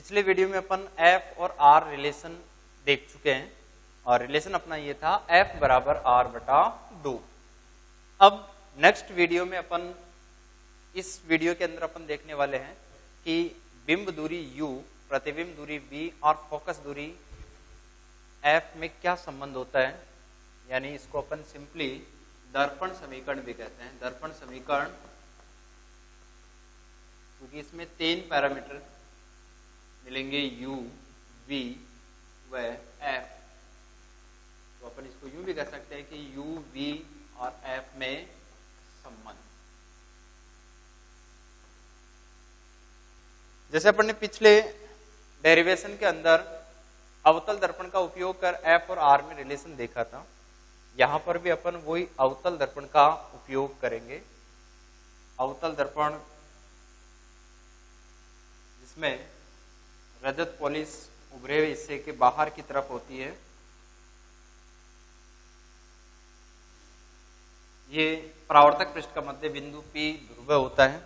पिछले वीडियो में अपन एफ और आर रिलेशन देख चुके हैं और रिलेशन अपना ये था एफ बराबर आर बटा 2। अब नेक्स्ट वीडियो में अपन इस वीडियो के अंदर अपन देखने वाले हैं कि बिंब दूरी u, प्रतिबिंब दूरी v और फोकस दूरी f में क्या संबंध होता है, यानी इसको अपन सिंपली दर्पण समीकरण भी कहते हैं। दर्पण समीकरण क्योंकि इसमें 3 पैरामीटर मिलेंगे u, v व f, तो अपन इसको यूं भी कह सकते हैं कि u, v और f में संबंध। जैसे अपन ने पिछले डेरिवेशन के अंदर अवतल दर्पण का उपयोग कर f और r में रिलेशन देखा था, यहां पर भी अपन वही अवतल दर्पण का उपयोग करेंगे। अवतल दर्पण जिसमें रजत पॉलिश उभरे हुए हिस्से के बाहर की तरफ होती है, ये परावर्तक पृष्ठ का मध्य बिंदु P ध्रुव होता है।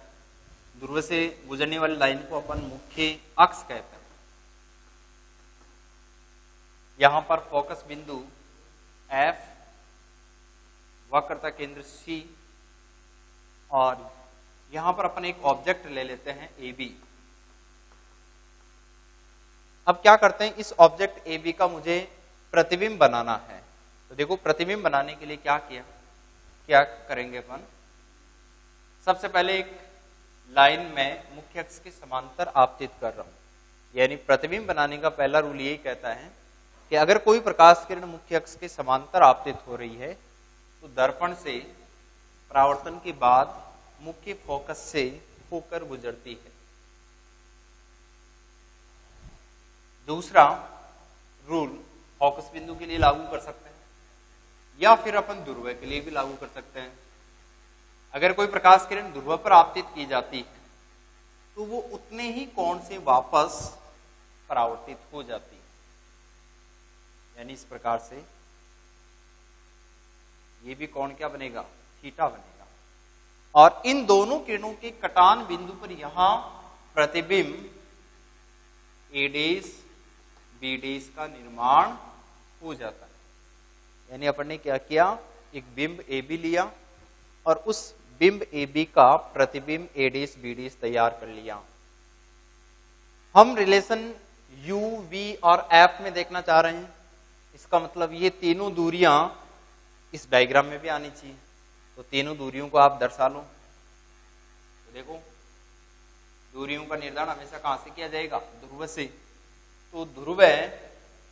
ध्रुव से गुजरने वाली लाइन को अपन मुख्य अक्ष कहते हैं। यहां पर फोकस बिंदु F, वक्रता केंद्र C और यहां पर अपन एक ऑब्जेक्ट ले लेते हैं AB। अब क्या करते हैं, इस ऑब्जेक्ट AB का मुझे प्रतिबिंब बनाना है। तो देखो प्रतिबिंब बनाने के लिए क्या करेंगे अपन, सबसे पहले एक लाइन में मुख्य अक्ष के समांतर आपतित कर रहा हूं। यानी प्रतिबिंब बनाने का पहला रूल यही कहता है कि अगर कोई प्रकाश किरण मुख्य अक्ष के समांतर आपतित हो रही है तो दर्पण से परावर्तन के बाद मुख्य फोकस से होकर गुजरती है। दूसरा रूल फोकस बिंदु के लिए लागू कर सकते हैं या फिर अपन ध्रुव के लिए भी लागू कर सकते हैं। अगर कोई प्रकाश किरण ध्रुव पर आपतित की जाती है तो वो उतने ही कोण से वापस परावर्तित हो जाती है, यानी इस प्रकार से ये भी कोण क्या बनेगा, थीटा बनेगा। और इन दोनों किरणों के कटान बिंदु पर यहां प्रतिबिंब A' B' का निर्माण हो जाता है। यानी अपन ने क्या किया, एक बिंब AB लिया और उस बिंब AB का प्रतिबिंब A' B' तैयार कर लिया। हम रिलेशन u, v और f में देखना चाह रहे हैं। इसका मतलब ये तीनों दूरियां इस डायग्राम में भी आनी चाहिए, तो तीनों दूरियों को आप दर्शा लो। तो देखो दूरियों का निर्धारण हमेशा कहां से किया जाएगा, ध्रुव से। तो ध्रुव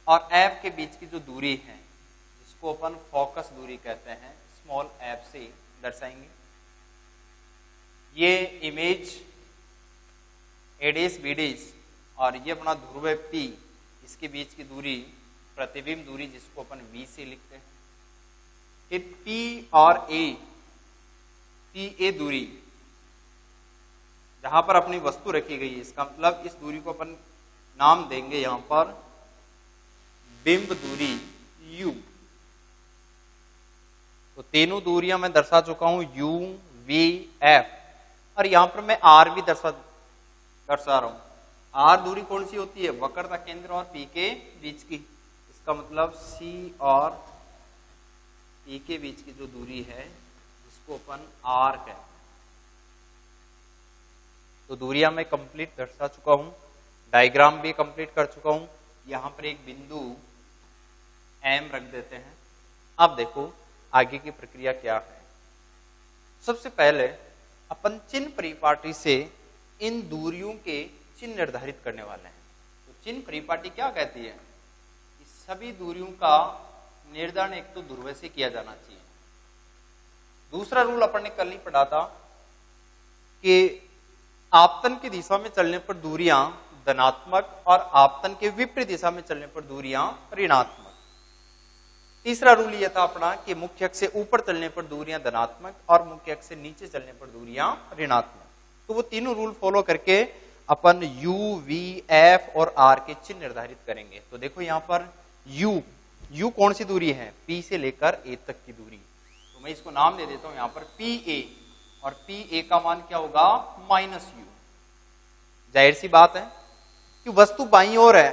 और f के बीच की जो दूरी है जिसको अपन फोकस दूरी कहते हैं, स्मॉल f से दर्शाएंगे। ये इमेज A' B' और ये अपना ध्रुव P, इसके बीच की दूरी प्रतिबिंब दूरी जिसको अपन V से लिखते हैं। फिर P और A, PA दूरी जहां पर अपनी वस्तु रखी गई है, इसका मतलब इस दूरी को अपन नाम देंगे यहां पर बिंब दूरी U। तो तीनों दूरियां मैं दर्शा चुका हूं, U, V, F, और यहां पर मैं R भी दर्शा रहा हूं। R दूरी कौन सी होती है, वक्रता केंद्र और P के बीच की। इसका मतलब C और P के बीच की जो दूरी है जिसको अपन R कहते हैं। तो दूरियां मैं कंप्लीट दर्शा चुका हूं, डायग्राम भी कंप्लीट कर चुका हूं। यहां पर एक बिंदु M रख देते हैं। अब देखो आगे की प्रक्रिया क्या है। सबसे पहले अपन चिन्ह परिपाटी से इन दूरियों के चिन्ह निर्धारित करने वाले हैं। तो चिन्ह परिपाटी क्या कहती है कि सभी दूरियों का निर्धारण एक तो ध्रुव से किया जाना चाहिए। दूसरा रूल अपन ने कल ही पढ़ा था कि आपतन की दिशा में चलने पर दूरियां धनात्मक और आपतन के विपरीत दिशा में चलने पर दूरियां ऋणात्मक। तीसरा रूल यह था अपना कि मुख्य अक्ष से ऊपर चलने पर दूरियां धनात्मक और मुख्य अक्ष से नीचे चलने पर दूरियां ऋणात्मक। तो वो तीनों रूल फॉलो करके अपन u, v, f और r के चिन्ह निर्धारित करेंगे। तो देखो यहां पर u कौन सी दूरी है, P से लेकर A तक की दूरी। तो मैं इसको नाम दे देता हूं यहां पर PA, और PA का मान क्या होगा, -u। जाहिर सी बात है कि वस्तु बाईं ओर है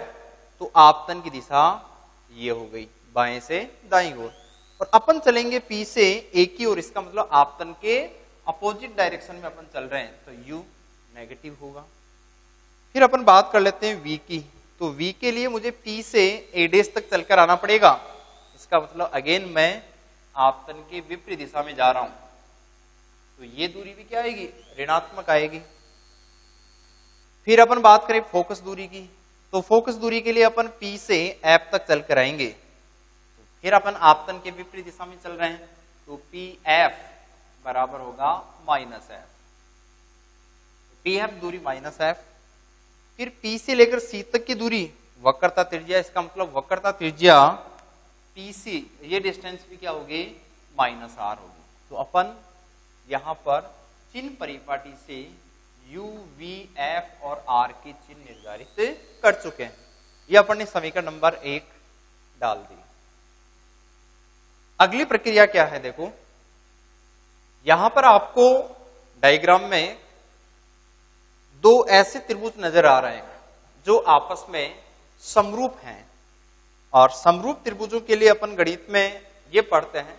तो आपतन की दिशा ये हो गई, बाएं से दाईं ओर, और अपन चलेंगे P से A की ओर, इसका मतलब आपतन के अपोजिट डायरेक्शन में अपन चल रहे हैं, तो U नेगेटिव होगा। फिर अपन बात कर लेते हैं V की, तो V के लिए मुझे P से A' तक चलकर आना पड़ेगा, इसका मतलब अगेन मैं आपतन के विपरीत दिशा में जा रहा हूं, तो ये दूरी भी क्या आएगी, ऋणात्मक आएगी। फिर अपन बात करें फोकस दूरी की, तो फोकस दूरी के लिए अपन P से F तक चलकर आएंगे, तो फिर अपन आपतन के विपरीत दिशा में चल रहे हैं, तो PF बराबर होगा -F, PF दूरी -F। फिर P से लेकर C तक की दूरी वक्रता त्रिज्या, इसका मतलब वक्रता त्रिज्या PC, ये डिस्टेंस भी क्या होगी, -R होगी। तो अपन यहां पर चिन्ह परिपाटी से U, V, F और R के चिन्ह निर्धारित कर चुके हैं, ये अपन ने समीकरण नंबर 1 डाल दी। अगली प्रक्रिया क्या है, देखो यहां पर आपको डायग्राम में दो ऐसे त्रिभुज नजर आ रहे हैं जो आपस में समरूप हैं, और समरूप त्रिभुजों के लिए अपन गणित में ये पढ़ते हैं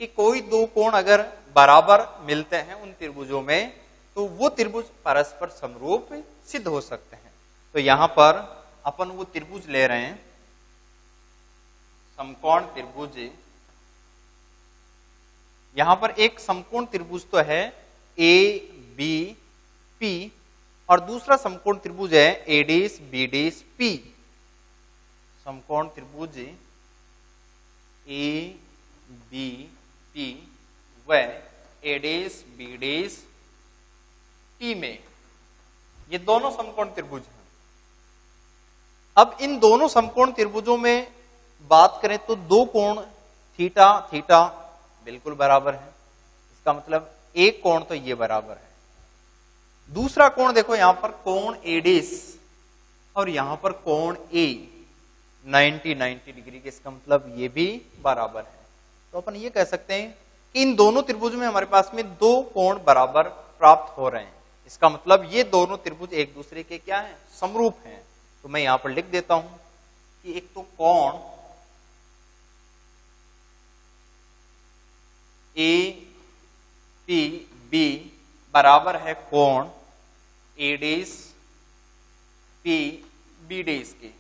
कि कोई दो कोण अगर बराबर मिलते हैं उन त्रिभुजों में, तो वो त्रिभुज परस्पर समरूप सिद्ध हो सकते हैं। तो यहां पर अपन वो त्रिभुज ले रहे हैं, समकोण त्रिभुज। यहां पर एक समकोण त्रिभुज तो है ABP, और दूसरा समकोण त्रिभुज है AD'BD'P। समकोण त्रिभुज ABP व AD'BD'P में, ये दोनों समकोण त्रिभुज हैं। अब इन दोनों समकोण त्रिभुजों में बात करें तो दो कोण थीटा थीटा बिल्कुल बराबर है, इसका मतलब एक कोण तो ये बराबर है। दूसरा कोण देखो, यहां पर कोण AD और यहां पर कोण A 90 डिग्री के, इसका मतलब ये भी बराबर है। तो अपन ये कह सकते हैं कि इन दोनों त्रिभुज में हमारे पास में दो कोण बराबर प्राप्त हो रहे हैं, इसका मतलब ये दोनों त्रिभुज एक दूसरे के क्या हैं, समरूप हैं। तो मैं यहां पर लिख देता हूं कि एक तो कोण APB बराबर है कोण AD'PB' के,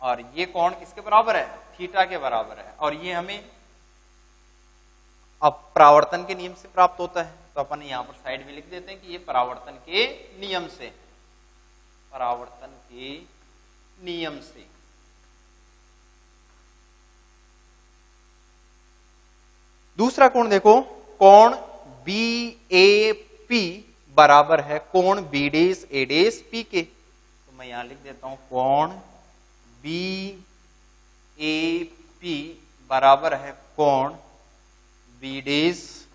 और ये कोण किसके बराबर है, थीटा के बराबर है, और ये हमें अब परावर्तन के नियम से प्राप्त होता है। तो अपन यहां पर साइड में लिख देते हैं कि ये परावर्तन के नियम से, परावर्तन के नियम से। दूसरा कोण देखो, कोण BAP बराबर है कोण BD'AD'P के, तो मैं यहां लिख देता हूं कोण BAP बराबर है कोण BD'AD'P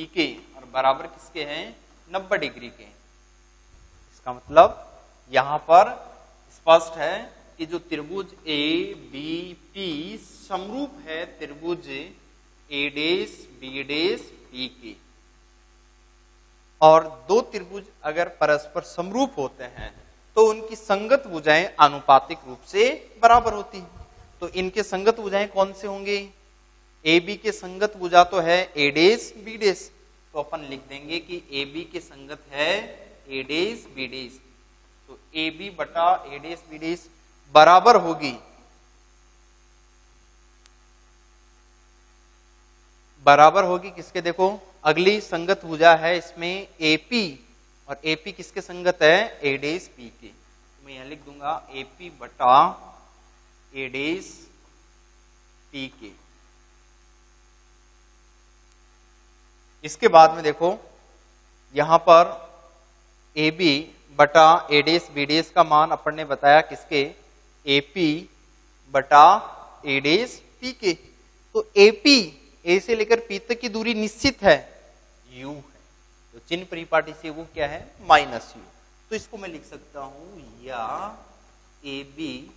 के, और बराबर किसके हैं, 90 डिग्री के। इसका मतलब यहां पर स्पष्ट है कि जो त्रिभुज ABP समरूप है त्रिभुज AD'BD'P के, और दो त्रिभुज अगर परस्पर समरूप होते हैं तो उनकी संगत भुजाएं आनुपातिक रूप से बराबर होती हैं। तो इनके संगत भुजाएं कौन से होंगे, AB के संगत भुजा तो है AD'BD', तो अपन लिख देंगे कि AB के संगत है AD'BD', तो AB बटा AD'BD' बराबर होगी, बराबर होगी किसके, देखो अगली संगत भुजा है इसमें AP, और AP किसके संगत है, AD'P के। तो मैं यहां लिख दूंगा AP बटा AD'P के। इसके बाद में देखो यहां पर AB बटा AD'BD' का मान अपन ने बताया किसके, AP बटा AD'P के। तो AP A से लेकर P तक की दूरी निश्चित है, U है, तो चिन्ह परिपाटी से वो क्या है, -U। तो इसको मैं लिख सकता हूं या AB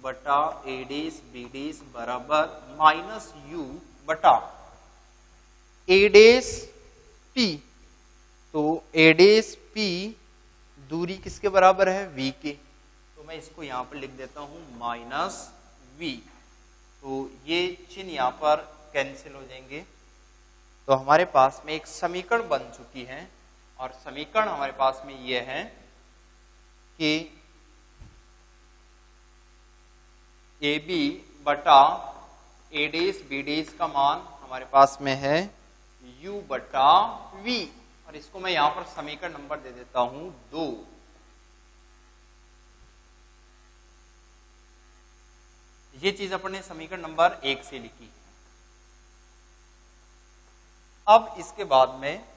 बटा AD'BD' बराबर -U बटा AD'P, तो AD'P दूरी किसके बराबर है, v के। तो मैं इसको यहां पर लिख देता हूं -v। तो ये चिन्ह यहां पर कैंसिल हो जाएंगे। तो हमारे पास में एक समीकरण बन चुकी है, और समीकरण हमारे पास में ये है कि AB बटा A'BD का मान हमारे पास में है U बटा V, और इसको मैं यहां पर समीकरण नंबर दे देता हूं 2। ये चीज अपने समीकरण नंबर 1 से लिखी है। अब इसके बाद में